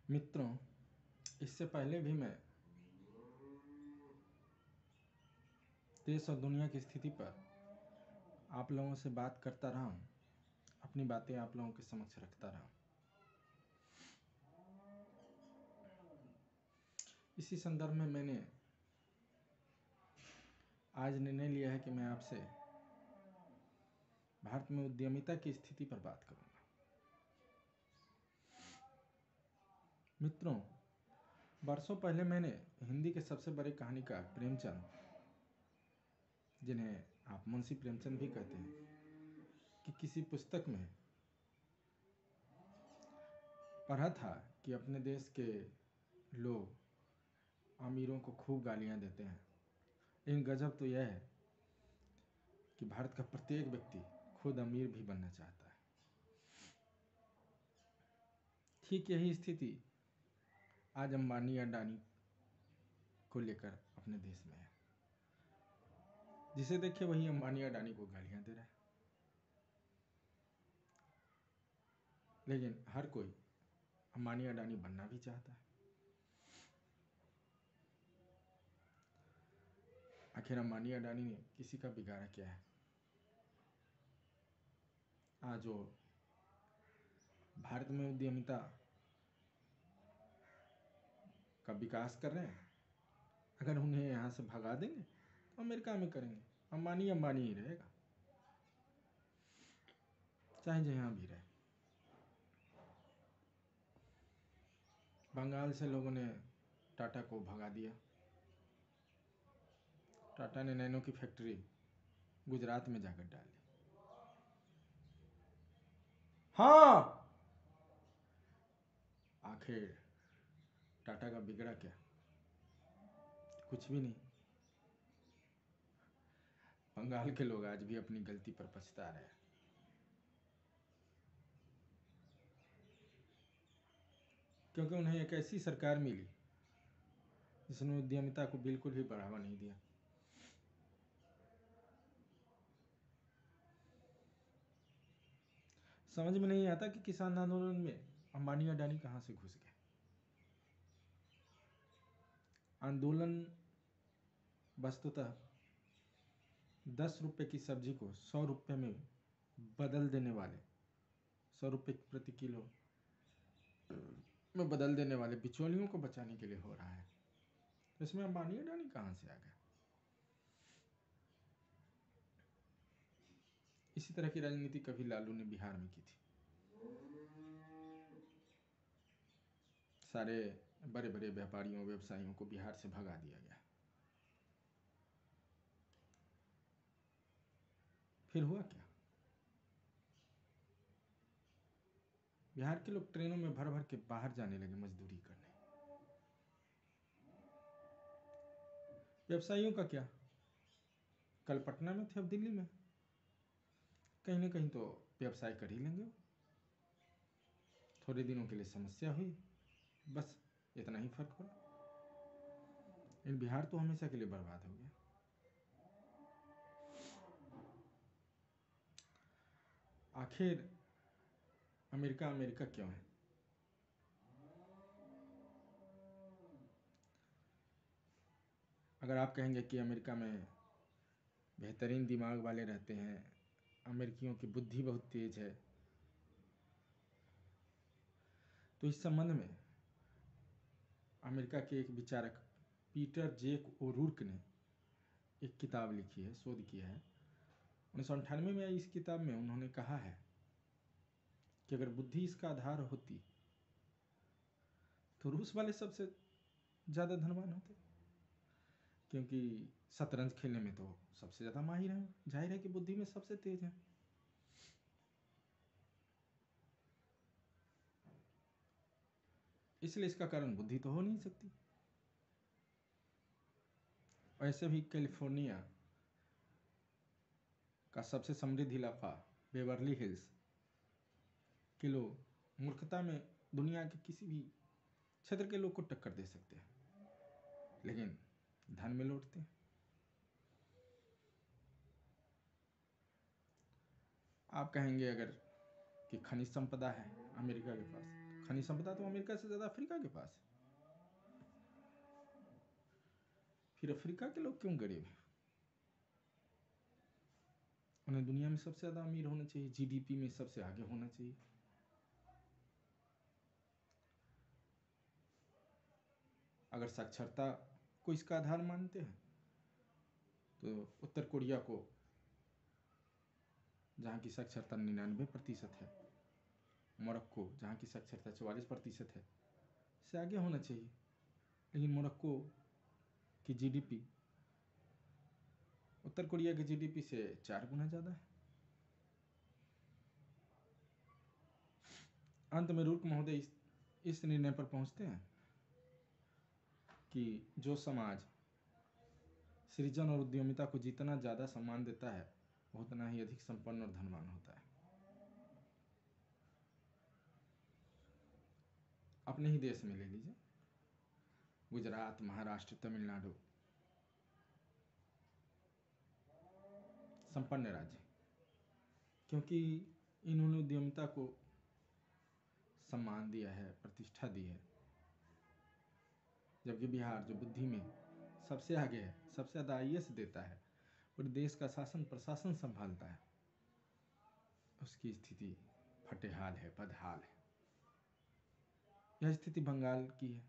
मित्रों, इससे पहले भी मैं देश और दुनिया की स्थिति पर आप लोगों से बात करता रहा हूँ, अपनी बातें आप लोगों के समक्ष रखता रहा हूँ। इसी संदर्भ में मैंने आज निर्णय लिया है कि मैं आपसे भारत में उद्यमिता की स्थिति पर बात करूंगा। मित्रों, वर्षों पहले मैंने हिंदी के सबसे बड़े कहानीकार प्रेमचंद, जिन्हें आप मुंशी प्रेमचंद भी कहते हैं, कि किसी पुस्तक में पढ़ा था कि अपने देश के लोग अमीरों को खूब गालियां देते हैं, लेकिन गजब तो यह है कि भारत का प्रत्येक व्यक्ति खुद अमीर भी बनना चाहता है। ठीक यही स्थिति आज अंबानी अडानी को लेकर अपने देश में है। जिसे देखिए वही अंबानी अडानी को गालियां दे रहा है। लेकिन हर कोई अंबानी अडानी बनना भी चाहता है। आखिर अंबानी अडानी ने किसी का बिगाड़ा क्या है? आज वो भारत में उद्यमिता का विकास कर रहे हैं। अगर उन्हें यहाँ से भगा देंगे तो अमेरिका में करेंगे। अंबानी अंबानी ही रहेगा, चाहे जहाँ भी रहे। बंगाल से लोगों ने टाटा को भगा दिया। टाटा ने नैनो की फैक्ट्री गुजरात में जाकर डाल दी। हाँ, आखिर टाटा का बिगड़ा क्या? कुछ भी नहीं। बंगाल के लोग आज भी अपनी गलती पर पछता रहे हैं। क्योंकि उन्हें एक ऐसी सरकार मिली जिसने उद्यमिता को बिल्कुल भी बढ़ावा नहीं दिया। समझ में नहीं आता कि किसान आंदोलन में अंबानी अडानी कहां से घुस गए। आंदोलन वस्तुतः 10 रुपए की सब्जी को 100 रुपए में बदल देने वाले, 100 रुपए प्रति किलो में बदल देने वाले बिचौलियों को बचाने के लिए हो रहा है। तो इसमें अंबानी अडानी कहां से आ गए? इसी तरह की राजनीति कभी लालू ने बिहार में की थी। सारे बड़े बड़े व्यापारियों व्यवसायियों को बिहार से भगा दिया गया। फिर हुआ क्या? बिहार के लोग ट्रेनों में भर भर के बाहर जाने लगे मजदूरी करने। व्यवसायियों का क्या? कल पटना में थे, अब दिल्ली में। कहीं ना कहीं तो व्यवसाय कर ही लेंगे। थोड़े दिनों के लिए समस्या हुई, बस इतना ही फर्क पड़ा। इन बिहार तो हमेशा के लिए बर्बाद हो गया। आखिर अमेरिका अमेरिका क्यों है? अगर आप कहेंगे कि अमेरिका में बेहतरीन दिमाग वाले रहते हैं, अमेरिकियों की बुद्धि बहुत तेज है, तो इस संबंध में अमेरिका के एक विचारक पीटर जेक ओरुर्क ने एक किताब लिखी है, शोध किया है। 1998 में आई इस किताब में उन्होंने कहा है कि अगर बुद्धि इसका आधार होती तो रूस वाले सबसे ज़्यादा धनवान होते, क्योंकि शतरंज खेलने में तो सबसे ज़्यादा माहिर हैं। जाहिर है कि बुद्धि में सबसे तेज हैं। इसलिए इसका कारण बुद्धि तो हो नहीं सकती। वैसे भी कैलिफोर्निया का सबसे समृद्ध इलाका बेवर्ली हिल्स के लोग मूर्खता में दुनिया के किसी भी क्षेत्र के लोग को टक्कर दे सकते हैं, लेकिन धन में लौटते हैं। आप कहेंगे अगर कि खनिज संपदा है अमेरिका के पास, खनिज संपदा तो अमेरिका से ज़्यादा अफ्रीका के पास है। फिर अफ्रीका के लोग क्यों गरीब हैं? उन्हें दुनिया में सबसे ज़्यादा अमीर होना चाहिए, जीडीपी में सबसे आगे होना चाहिए। अगर साक्षरता को इसका आधार मानते हैं तो उत्तर कोरिया को, जहाँ की साक्षरता 99% है, मोरक्को जहाँ की साक्षरता 44% है, से आगे होना चाहिए। लेकिन मोरक्को की जीडीपी उत्तर कोरिया की जीडीपी से 4 गुना ज़्यादा है। अंत में रुर्क महोदय इस निर्णय पर पहुंचते हैं कि जो समाज सृजन और उद्यमिता को जितना ज़्यादा सम्मान देता है वो उतना ही अधिक संपन्न और धनवान होता है। अपने ही देश में ले लीजिए, गुजरात, महाराष्ट्र, तमिलनाडु संपन्न राज्य, क्योंकि इन्होंने उद्यमिता को सम्मान दिया है, प्रतिष्ठा दी है। जबकि बिहार जो बुद्धि में सबसे आगे है, सबसे ज़्यादा आईएएस देता है, पूरे देश का शासन प्रशासन संभालता है, उसकी स्थिति फटेहाल है, बदहाल है। यह स्थिति बंगाल की है।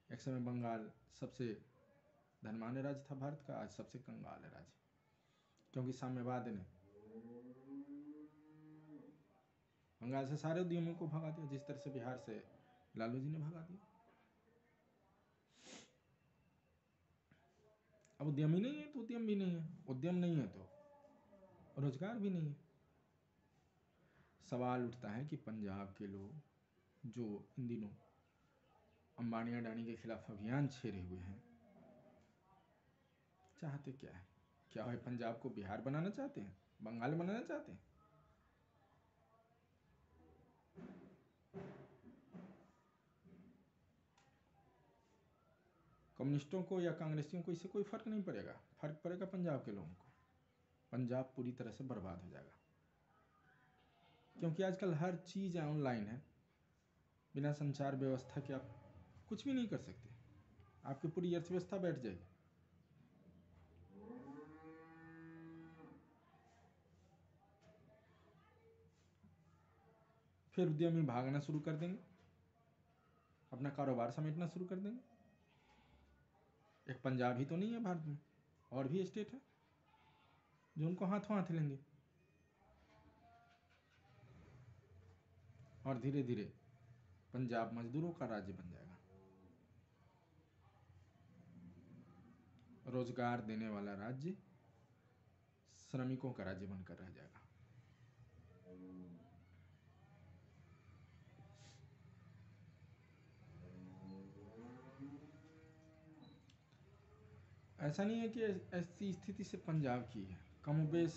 एक समय बंगाल सबसे धनवान राज्य था भारत का, आज सबसे कंगाल राज्य, क्योंकि साम्यवाद ने बंगाल से सारे उद्यमियों को भगा दिया, जिस तरह से बिहार से लालू जी ने भगा दिया। अब उद्यम ही नहीं है तो उद्यम भी नहीं है, उद्यम नहीं है तो रोजगार भी नहीं है। सवाल उठता है कि पंजाब के लोग जो इन दिनों अंबानी अडानी के खिलाफ अभियान छेड़े हुए हैं, चाहते क्या है? क्या वह पंजाब को बिहार बनाना चाहते हैं, बंगाल बनाना चाहते हैं? कम्युनिस्टों को या कांग्रेसियों को इससे कोई फर्क नहीं पड़ेगा। फर्क पड़ेगा पंजाब के लोगों को। पंजाब पूरी तरह से बर्बाद हो जाएगा, क्योंकि आजकल हर चीज़ ऑनलाइन है। बिना संचार व्यवस्था के आप कुछ भी नहीं कर सकते, आपकी पूरी अर्थव्यवस्था बैठ जाएगी। फिर उद्यमी भागना शुरू कर देंगे, अपना कारोबार समेटना शुरू कर देंगे। एक पंजाब ही तो नहीं है भारत में, और भी स्टेट है जो उनको हाथों हाथ लेंगे, और धीरे धीरे पंजाब मजदूरों का राज्य बन जाएगा, रोजगार देने वाला राज्य श्रमिकों का राज्य बनकर रह जाएगा। ऐसा नहीं है कि ऐसी स्थिति से पंजाब की है, कमोबेश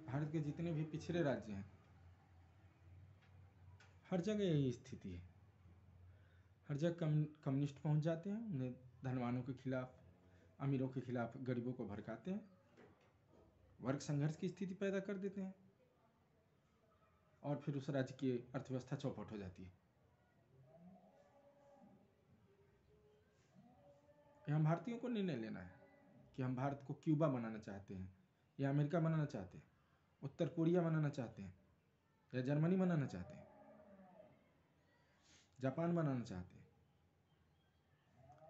भारत के जितने भी पिछड़े राज्य हैं हर जगह यही स्थिति है। हर जगह कम्युनिस्ट पहुंच जाते हैं, उन्हें धनवानों के खिलाफ, अमीरों के खिलाफ गरीबों को भड़काते हैं, वर्ग संघर्ष की स्थिति पैदा कर देते हैं, और फिर उस राज्य की अर्थव्यवस्था चौपट हो जाती है। हम भारतीयों को निर्णय लेना है कि हम भारत को क्यूबा बनाना चाहते हैं, या अमेरिका बनाना चाहते हैं, उत्तर कोरिया बनाना चाहते हैं, या जर्मनी बनाना चाहते हैं, जापान बनाना चाहते हैं,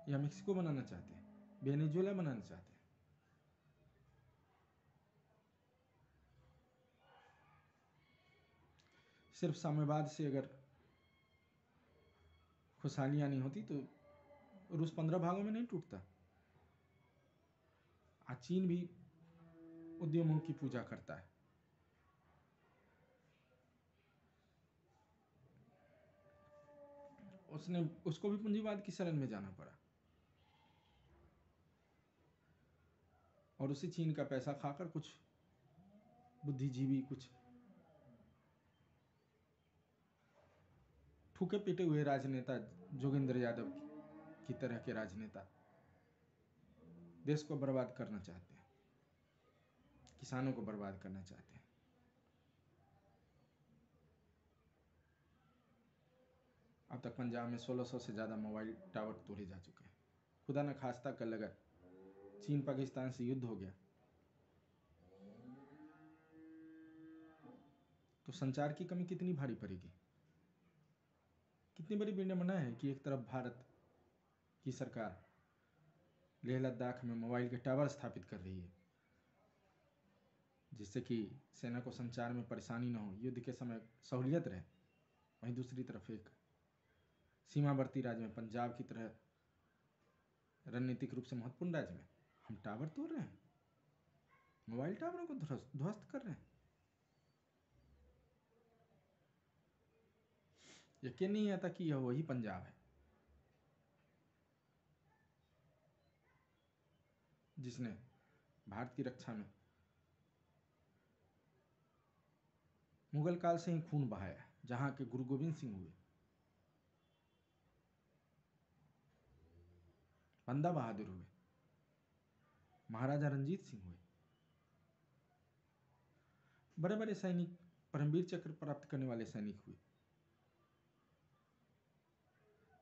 या मेक्सिको बनाना चाहते हैं, वेनेजुएला बनाना चाहते हैं। सिर्फ साम्यवाद से अगर खुशहालियाँ नहीं होती तो रूस 15 भागों में नहीं टूटता। आज चीन भी उद्यमों की पूजा करता है। उसको भी पूंजीवाद की शरण में जाना पड़ा, और उसी चीन का पैसा खाकर कुछ बुद्धिजीवी, कुछ ठूके पीटे हुए राजनेता, जोगेंद्र यादव की तरह के राजनेता देश को बर्बाद करना चाहते हैं, किसानों को बर्बाद करना चाहते हैं। तक पंजाब में 1600 से ज़्यादा मोबाइल टावर तोड़े जा चुके हैं। खुदा न खास्ता कल अगर चीन पाकिस्तान से युद्ध हो गया तो संचार की कमी कितनी भारी पड़ेगी। कितनी बड़ी विडंबना है कि एक तरफ भारत की सरकार लेह लद्दाख में मोबाइल के टावर स्थापित कर रही है जिससे कि सेना को संचार में परेशानी न हो, युद्ध के समय सहूलियत रहे। वहीं दूसरी तरफ एक सीमावर्ती राज्य में पंजाब की तरह रणनीतिक रूप से महत्वपूर्ण राज्य में हम टावर तोड़ रहे हैं, मोबाइल टावरों को ध्वस्त कर रहे हैं। यकीन नहीं आता कि यह वही पंजाब है जिसने भारत की रक्षा में मुगल काल से ही खून बहाया, जहां के गुरु गोविंद सिंह हुए, बंदा बहादुर हुए, महाराजा रंजीत सिंह हुए, बड़े बड़े सैनिक, परमवीर चक्र प्राप्त करने वाले सैनिक हुए।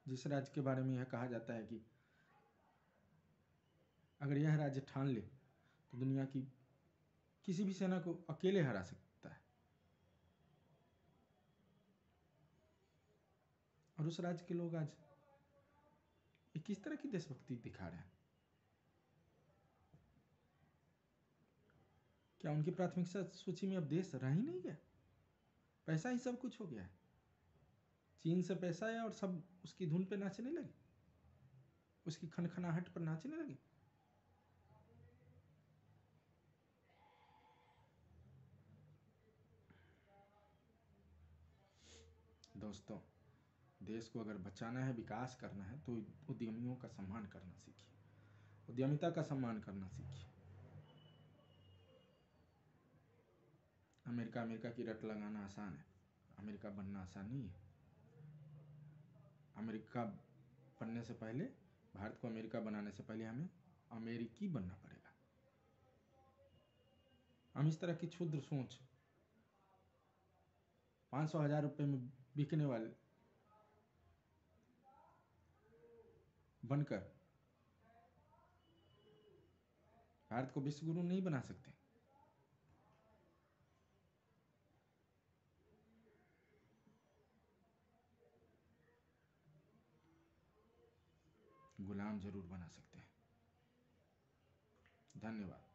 जिस राज्य के बारे में यह कहा जाता है कि अगर यह राज्य ठान ले तो दुनिया की किसी भी सेना को अकेले हरा सकता है, और उस राज्य के लोग आज किस तरह की देशभक्ति दिखा रहे हैं। क्या उनकी प्राथमिकता सूची में अब देश रह ही नहीं गया? पैसा ही सब कुछ हो गया है। चीन से पैसा आया और सब उसकी धुन पे नाचने लगे, उसकी खनखनाहट पर नाचने लगे। दोस्तों, देश को अगर बचाना है, विकास करना है तो उद्यमियों का सम्मान करना सीखिए, उद्यमिता का सम्मान करना सीखिए। अमेरिका की रट लगाना आसान है, अमेरिका बनना आसान नहीं है। अमेरिका बनने से पहले, भारत को अमेरिका बनाने से पहले हमें अमेरिकी बनना पड़ेगा। हम इस तरह की क्षुद्र सोच 500,000 रुपए में बिकने वाले बनकर भारत को विश्व गुरु नहीं बना सकते। गुलाम जरूर बना सकते हैं। धन्यवाद।